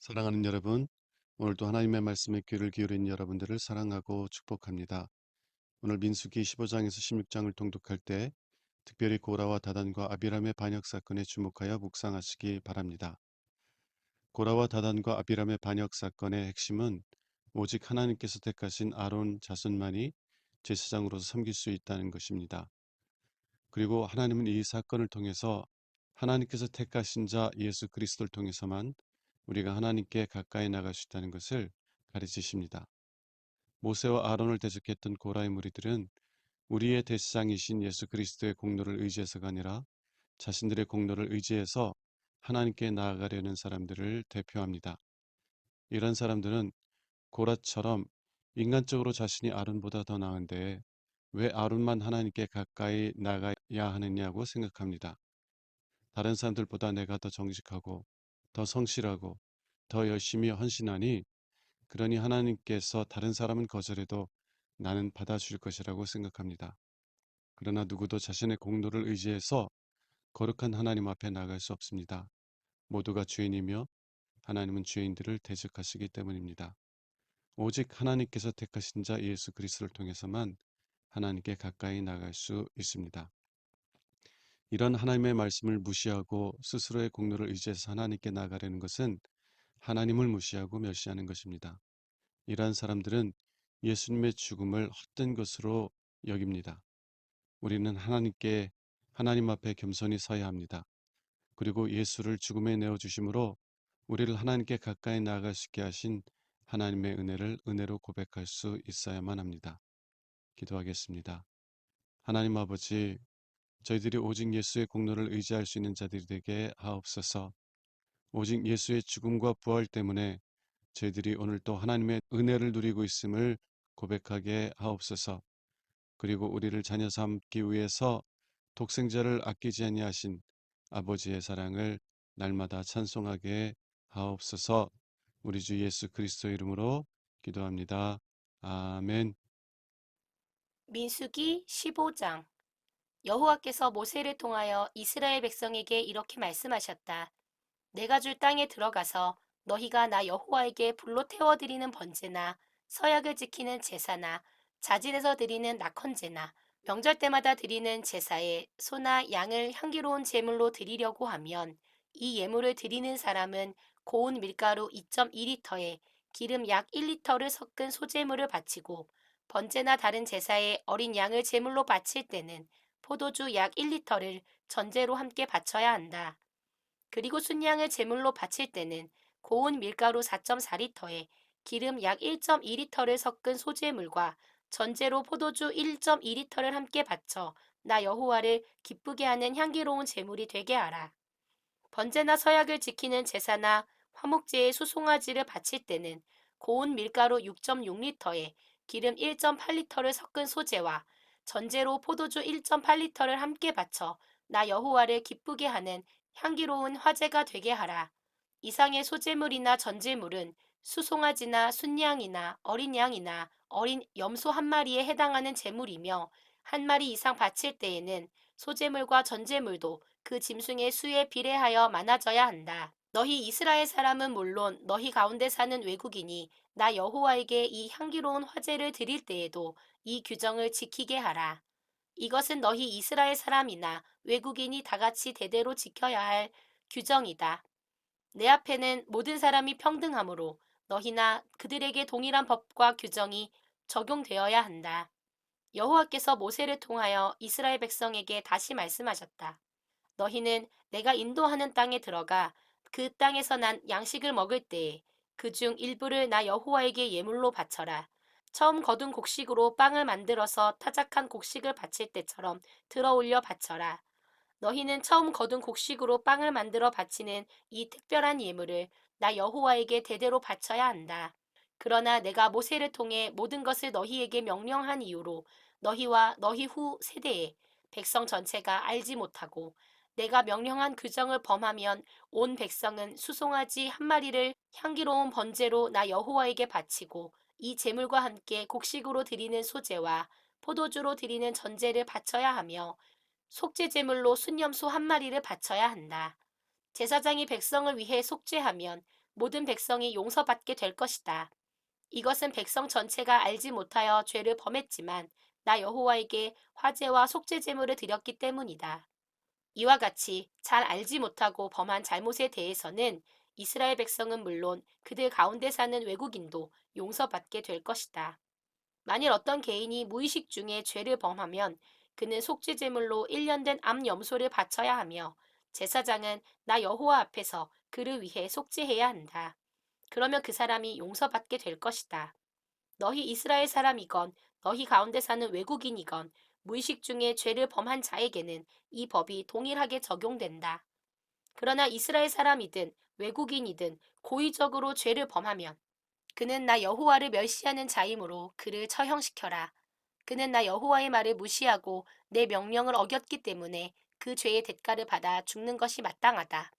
사랑하는 여러분, 오늘도 하나님의 말씀에 귀를 기울인 여러분들을 사랑하고 축복합니다. 오늘 민수기 15장에서 16장을 통독할 때 특별히 고라와 다단과 아비람의 반역 사건에 주목하여 묵상하시기 바랍니다. 고라와 다단과 아비람의 반역 사건의 핵심은 오직 하나님께서 택하신 아론 자손만이 제사장으로서 섬길 수 있다는 것입니다. 그리고 하나님은 이 사건을 통해서 하나님께서 택하신 자 예수 그리스도를 통해서만 우리가 하나님께 가까이 나갈 수 있다는 것을 가르치십니다. 모세와 아론을 대적했던 고라의 무리들은 우리의 대제사장이신 예수 그리스도의 공로를 의지해서가 아니라 자신들의 공로를 의지해서 하나님께 나아가려는 사람들을 대표합니다. 이런 사람들은 고라처럼 인간적으로 자신이 아론보다 더 나은데 왜 아론만 하나님께 가까이 나가야 하느냐고 생각합니다. 다른 사람들보다 내가 더 정직하고 더 성실하고 더 열심히 헌신하니 그러니 하나님께서 다른 사람은 거절해도 나는 받아줄 것이라고 생각합니다. 그러나 누구도 자신의 공로를 의지해서 거룩한 하나님 앞에 나갈 수 없습니다. 모두가 죄인이며 하나님은 죄인들을 대적하시기 때문입니다. 오직 하나님께서 택하신 자 예수 그리스도를 통해서만 하나님께 가까이 나갈 수 있습니다. 이런 하나님의 말씀을 무시하고 스스로의 공로를 의지해서 하나님께 나아가려는 것은 하나님을 무시하고 멸시하는 것입니다. 이러한 사람들은 예수님의 죽음을 헛된 것으로 여깁니다. 우리는 하나님 앞에 겸손히 서야 합니다. 그리고 예수를 죽음에 내어주심으로 우리를 하나님께 가까이 나아갈 수 있게 하신 하나님의 은혜를 은혜로 고백할 수 있어야만 합니다. 기도하겠습니다. 하나님 아버지, 저희들이 오직 예수의 공로를 의지할 수 있는 자들이 되게 하옵소서. 오직 예수의 죽음과 부활 때문에 저희들이 오늘 또 하나님의 은혜를 누리고 있음을 고백하게 하옵소서. 그리고 우리를 자녀 삼기 위해서 독생자를 아끼지 아니하신 아버지의 사랑을 날마다 찬송하게 하옵소서. 우리 주 예수 그리스도 이름으로 기도합니다. 아멘. 민수기 15장. 여호와께서 모세를 통하여 이스라엘 백성에게 이렇게 말씀하셨다. 내가 줄 땅에 들어가서 너희가 나 여호와에게 불로 태워드리는 번제나 서약을 지키는 제사나 자진해서 드리는 낙헌제나 명절 때마다 드리는 제사에 소나 양을 향기로운 제물로 드리려고 하면 이 예물을 드리는 사람은 고운 밀가루 2.2리터에 기름 약 1리터를 섞은 소제물을 바치고 번제나 다른 제사에 어린 양을 제물로 바칠 때는 포도주 약 1리터를 전제로 함께 바쳐야 한다. 그리고 순양을 제물로 바칠 때는 고운 밀가루 4.4리터에 기름 약 1.2리터를 섞은 소제물과 전제로 포도주 1.2리터를 함께 바쳐 나 여호와를 기쁘게 하는 향기로운 제물이 되게 하라. 번제나 서약을 지키는 제사나 화목제의 수송아지를 바칠 때는 고운 밀가루 6.6리터에 기름 1.8리터를 섞은 소제와 전제로 포도주 1.8리터를 함께 바쳐 나 여호와를 기쁘게 하는 향기로운 화제가 되게 하라. 이상의 소제물이나 전제물은 수송아지나 순양이나 어린 양이나 어린 염소 한 마리에 해당하는 제물이며 한 마리 이상 바칠 때에는 소제물과 전제물도 그 짐승의 수에 비례하여 많아져야 한다. 너희 이스라엘 사람은 물론 너희 가운데 사는 외국인이 나 여호와에게 이 향기로운 화제를 드릴 때에도 이 규정을 지키게 하라. 이것은 너희 이스라엘 사람이나 외국인이 다 같이 대대로 지켜야 할 규정이다. 내 앞에는 모든 사람이 평등하므로 너희나 그들에게 동일한 법과 규정이 적용되어야 한다. 여호와께서 모세를 통하여 이스라엘 백성에게 다시 말씀하셨다. 너희는 내가 인도하는 땅에 들어가 그 땅에서 난 양식을 먹을 때에 그 중 일부를 나 여호와에게 예물로 바쳐라. 처음 거둔 곡식으로 빵을 만들어서 타작한 곡식을 바칠 때처럼 들어올려 바쳐라. 너희는 처음 거둔 곡식으로 빵을 만들어 바치는 이 특별한 예물을 나 여호와에게 대대로 바쳐야 한다. 그러나 내가 모세를 통해 모든 것을 너희에게 명령한 이유로 너희와 너희 후 세대에 백성 전체가 알지 못하고 내가 명령한 규정을 범하면 온 백성은 수송아지 한 마리를 향기로운 번제로 나 여호와에게 바치고 이 제물과 함께 곡식으로 드리는 소제와 포도주로 드리는 전제를 바쳐야 하며 속죄 제물로 순염소 한 마리를 바쳐야 한다. 제사장이 백성을 위해 속죄하면 모든 백성이 용서받게 될 것이다. 이것은 백성 전체가 알지 못하여 죄를 범했지만 나 여호와에게 화제와 속죄 제물을 드렸기 때문이다. 이와 같이 잘 알지 못하고 범한 잘못에 대해서는 이스라엘 백성은 물론 그들 가운데 사는 외국인도 용서받게 될 것이다. 만일 어떤 개인이 무의식 중에 죄를 범하면 그는 속죄 제물로 1년 된 암 염소를 바쳐야 하며 제사장은 나 여호와 앞에서 그를 위해 속죄해야 한다. 그러면 그 사람이 용서받게 될 것이다. 너희 이스라엘 사람이건 너희 가운데 사는 외국인이건 무의식 중에 죄를 범한 자에게는 이 법이 동일하게 적용된다. 그러나 이스라엘 사람이든 외국인이든 고의적으로 죄를 범하면 그는 나 여호와를 멸시하는 자이므로 그를 처형시켜라. 그는 나 여호와의 말을 무시하고 내 명령을 어겼기 때문에 그 죄의 대가를 받아 죽는 것이 마땅하다.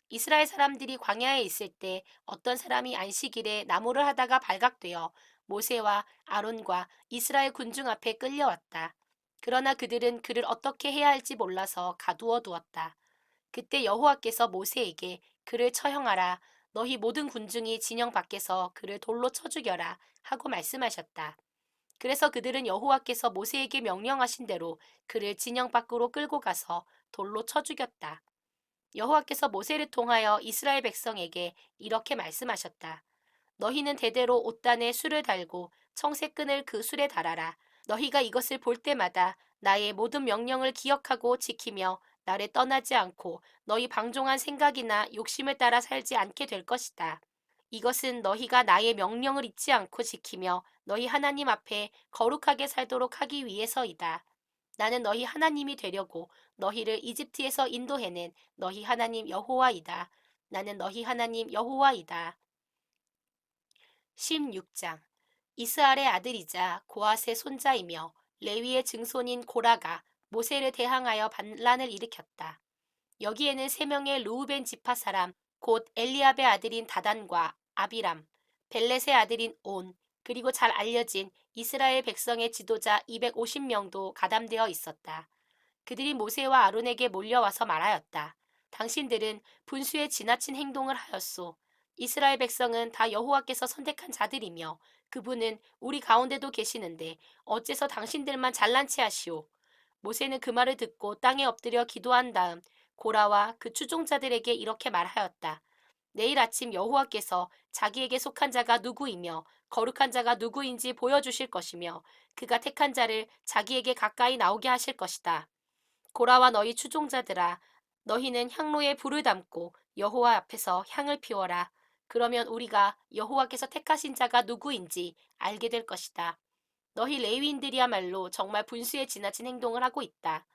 이스라엘 사람들이 광야에 있을 때 어떤 사람이 안식일에 나무를 하다가 발각되어 모세와 아론과 이스라엘 군중 앞에 끌려왔다. 그러나 그들은 그를 어떻게 해야 할지 몰라서 가두어 두었다. 그때 여호와께서 모세에게 그를 처형하라. 너희 모든 군중이 진영 밖에서 그를 돌로 쳐 죽여라 하고 말씀하셨다. 그래서 그들은 여호와께서 모세에게 명령하신 대로 그를 진영 밖으로 끌고 가서 돌로 쳐 죽였다. 여호와께서 모세를 통하여 이스라엘 백성에게 이렇게 말씀하셨다. 너희는 대대로 옷단에 술을 달고 청새끈을 그 술에 달아라. 너희가 이것을 볼 때마다 나의 모든 명령을 기억하고 지키며 나를 떠나지 않고 너희 방종한 생각이나 욕심을 따라 살지 않게 될 것이다. 이것은 너희가 나의 명령을 잊지 않고 지키며 너희 하나님 앞에 거룩하게 살도록 하기 위해서이다. 나는 너희 하나님이 되려고 너희를 이집트에서 인도해낸 너희 하나님 여호와이다. 나는 너희 하나님 여호와이다. 16장 이스라엘의 아들이자 고앗의 손자이며 레위의 증손인 고라가 모세를 대항하여 반란을 일으켰다. 여기에는 세 명의 르우벤 지파 사람 곧 엘리압의 아들인 다단과 아비람, 벨렛의 아들인 온, 그리고 잘 알려진 이스라엘 백성의 지도자 250명도 가담되어 있었다. 그들이 모세와 아론에게 몰려와서 말하였다. 당신들은 분수에 지나친 행동을 하였소. 이스라엘 백성은 다 여호와께서 선택한 자들이며 그분은 우리 가운데도 계시는데 어째서 당신들만 잘난 체 하시오. 모세는 그 말을 듣고 땅에 엎드려 기도한 다음 고라와 그 추종자들에게 이렇게 말하였다. 내일 아침 여호와께서 자기에게 속한 자가 누구이며 거룩한 자가 누구인지 보여주실 것이며 그가 택한 자를 자기에게 가까이 나오게 하실 것이다. 고라와 너희 추종자들아, 너희는 향로에 불을 담고 여호와 앞에서 향을 피워라. 그러면 우리가 여호와께서 택하신 자가 누구인지 알게 될 것이다. 너희 레위인들이야말로 정말 분수에 지나친 행동을 하고 있다.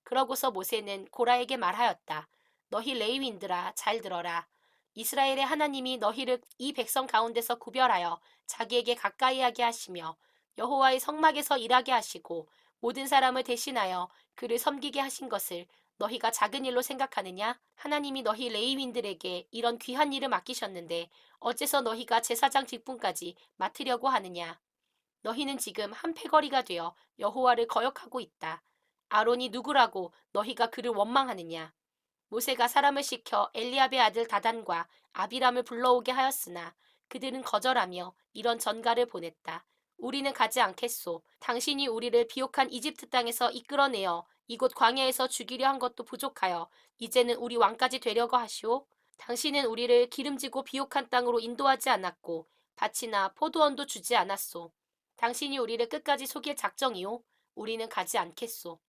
그러고서 모세는 고라에게 말하였다. 너희 레위인들아 잘 들어라. 이스라엘의 하나님이 너희를 이 백성 가운데서 구별하여 자기에게 가까이 하게 하시며 여호와의 성막에서 일하게 하시고 모든 사람을 대신하여 그를 섬기게 하신 것을 너희가 작은 일로 생각하느냐? 하나님이 너희 레위인들에게 이런 귀한 일을 맡기셨는데 어째서 너희가 제사장 직분까지 맡으려고 하느냐? 너희는 지금 한 패거리가 되어 여호와를 거역하고 있다. 아론이 누구라고 너희가 그를 원망하느냐? 모세가 사람을 시켜 엘리압의 아들 다단과 아비람을 불러오게 하였으나 그들은 거절하며 이런 전가를 보냈다. 우리는 가지 않겠소. 당신이 우리를 비옥한 이집트 땅에서 이끌어내어 이곳 광야에서 죽이려 한 것도 부족하여 이제는 우리 왕까지 되려고 하시오. 당신은 우리를 기름지고 비옥한 땅으로 인도하지 않았고 밭이나 포도원도 주지 않았소. 당신이 우리를 끝까지 속일 작정이오. 우리는 가지 않겠소.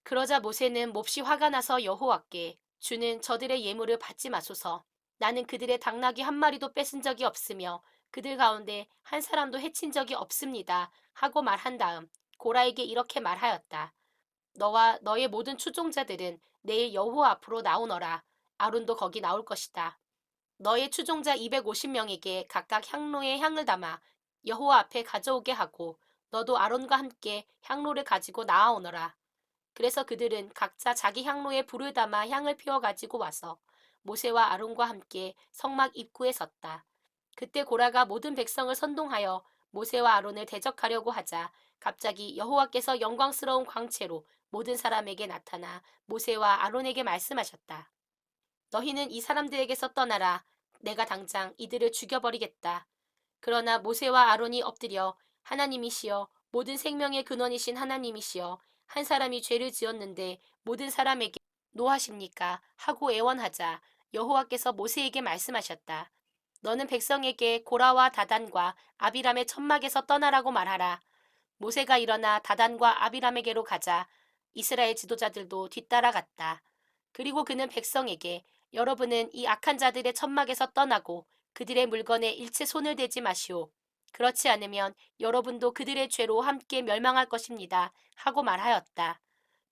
그러자 모세는 몹시 화가 나서 여호와께 주는 저들의 예물을 받지 마소서. 나는 그들의 당나귀 한 마리도 뺏은 적이 없으며 그들 가운데 한 사람도 해친 적이 없습니다. 하고 말한 다음 고라에게 이렇게 말하였다. 너와 너의 모든 추종자들은 내일 여호와 앞으로 나오너라. 아론도 거기 나올 것이다. 너의 추종자 250명에게 각각 향로에 향을 담아 여호와 앞에 가져오게 하고 너도 아론과 함께 향로를 가지고 나아오너라. 그래서 그들은 각자 자기 향로에 불을 담아 향을 피워 가지고 와서 모세와 아론과 함께 성막 입구에 섰다. 그때 고라가 모든 백성을 선동하여 모세와 아론을 대적하려고 하자 갑자기 여호와께서 영광스러운 광채로 모든 사람에게 나타나 모세와 아론에게 말씀하셨다. 너희는 이 사람들에게서 떠나라. 내가 당장 이들을 죽여버리겠다. 그러나 모세와 아론이 엎드려 하나님이시여 모든 생명의 근원이신 하나님이시여 한 사람이 죄를 지었는데 모든 사람에게 노하십니까? 하고 애원하자 여호와께서 모세에게 말씀하셨다. 너는 백성에게 고라와 다단과 아비람의 천막에서 떠나라고 말하라. 모세가 일어나 다단과 아비람에게로 가자 이스라엘 지도자들도 뒤따라갔다. 그리고 그는 백성에게 여러분은 이 악한 자들의 천막에서 떠나고 그들의 물건에 일체 손을 대지 마시오. 그렇지 않으면 여러분도 그들의 죄로 함께 멸망할 것입니다. 하고 말하였다.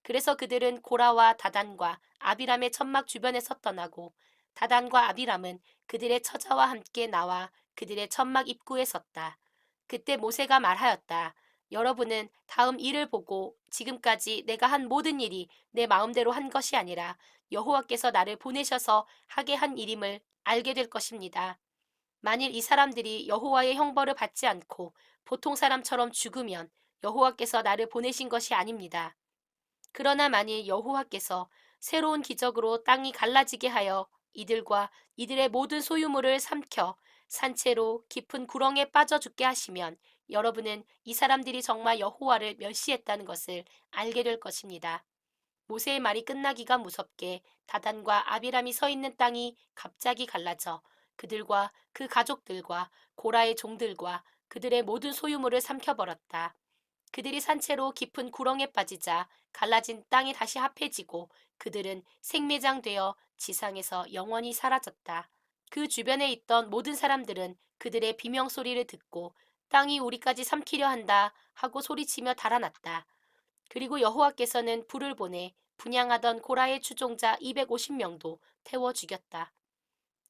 그래서 그들은 고라와 다단과 아비람의 천막 주변에서 떠나고 다단과 아비람은 그들의 처자와 함께 나와 그들의 천막 입구에 섰다. 그때 모세가 말하였다. 여러분은 다음 일을 보고 지금까지 내가 한 모든 일이 내 마음대로 한 것이 아니라 여호와께서 나를 보내셔서 하게 한 일임을 알게 될 것입니다. 만일 이 사람들이 여호와의 형벌을 받지 않고 보통 사람처럼 죽으면 여호와께서 나를 보내신 것이 아닙니다. 그러나 만일 여호와께서 새로운 기적으로 땅이 갈라지게 하여 이들과 이들의 모든 소유물을 삼켜 산채로 깊은 구렁에 빠져 죽게 하시면 여러분은 이 사람들이 정말 여호와를 멸시했다는 것을 알게 될 것입니다. 모세의 말이 끝나기가 무섭게 다단과 아비람이 서 있는 땅이 갑자기 갈라져 그들과 그 가족들과 고라의 종들과 그들의 모든 소유물을 삼켜버렸다. 그들이 산채로 깊은 구렁에 빠지자 갈라진 땅이 다시 합해지고 그들은 생매장되어 지상에서 영원히 사라졌다. 그 주변에 있던 모든 사람들은 그들의 비명 소리를 듣고 땅이 우리까지 삼키려 한다 하고 소리치며 달아났다. 그리고 여호와께서는 불을 보내 분향하던 고라의 추종자 250명도 태워 죽였다.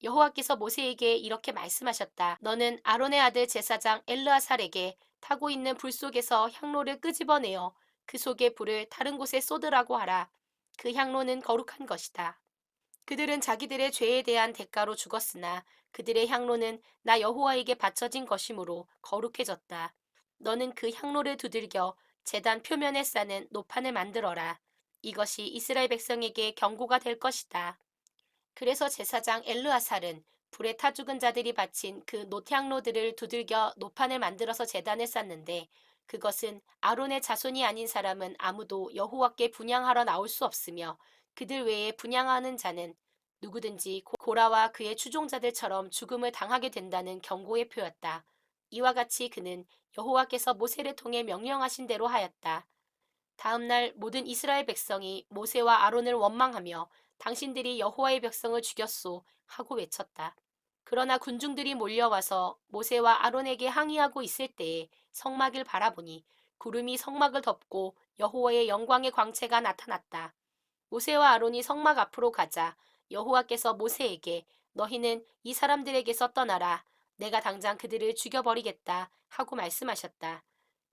여호와께서 모세에게 이렇게 말씀하셨다. 너는 아론의 아들 제사장 엘르아살에게 타고 있는 불 속에서 향로를 끄집어내어 그 속의 불을 다른 곳에 쏟으라고 하라. 그 향로는 거룩한 것이다. 그들은 자기들의 죄에 대한 대가로 죽었으나 그들의 향로는 나 여호와에게 바쳐진 것이므로 거룩해졌다. 너는 그 향로를 두들겨 제단 표면에 싸는 노판을 만들어라. 이것이 이스라엘 백성에게 경고가 될 것이다. 그래서 제사장 엘르아살은 불에 타 죽은 자들이 바친 그 노향로들을 두들겨 노판을 만들어서 제단에 쌓는데 그것은 아론의 자손이 아닌 사람은 아무도 여호와께 분향하러 나올 수 없으며 그들 외에 분향하는 자는 누구든지 고라와 그의 추종자들처럼 죽음을 당하게 된다는 경고의 표였다. 이와 같이 그는 여호와께서 모세를 통해 명령하신 대로 하였다. 다음 날 모든 이스라엘 백성이 모세와 아론을 원망하며 당신들이 여호와의 백성을 죽였소 하고 외쳤다. 그러나 군중들이 몰려와서 모세와 아론에게 항의하고 있을 때에 성막을 바라보니 구름이 성막을 덮고 여호와의 영광의 광채가 나타났다. 모세와 아론이 성막 앞으로 가자 여호와께서 모세에게 너희는 이 사람들에게서 떠나라. 내가 당장 그들을 죽여버리겠다 하고 말씀하셨다.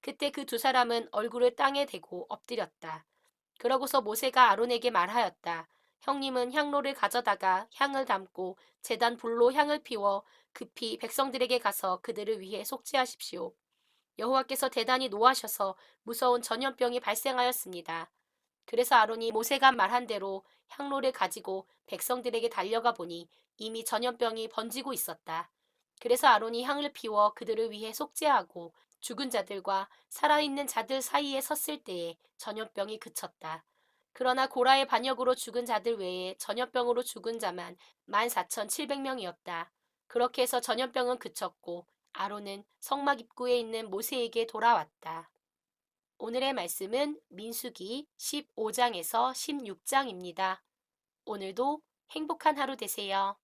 그때 그 두 사람은 얼굴을 땅에 대고 엎드렸다. 그러고서 모세가 아론에게 말하였다. 형님은 향로를 가져다가 향을 담고 제단 불로 향을 피워 급히 백성들에게 가서 그들을 위해 속죄하십시오. 여호와께서 대단히 노하셔서 무서운 전염병이 발생하였습니다. 그래서 아론이 모세가 말한 대로 향로를 가지고 백성들에게 달려가 보니 이미 전염병이 번지고 있었다. 그래서 아론이 향을 피워 그들을 위해 속죄하고 죽은 자들과 살아있는 자들 사이에 섰을 때에 전염병이 그쳤다. 그러나 고라의 반역으로 죽은 자들 외에 전염병으로 죽은 자만 14,700명이었다. 그렇게 해서 전염병은 그쳤고 아론은 성막 입구에 있는 모세에게 돌아왔다. 오늘의 말씀은 민수기 15장에서 16장입니다. 오늘도 행복한 하루 되세요.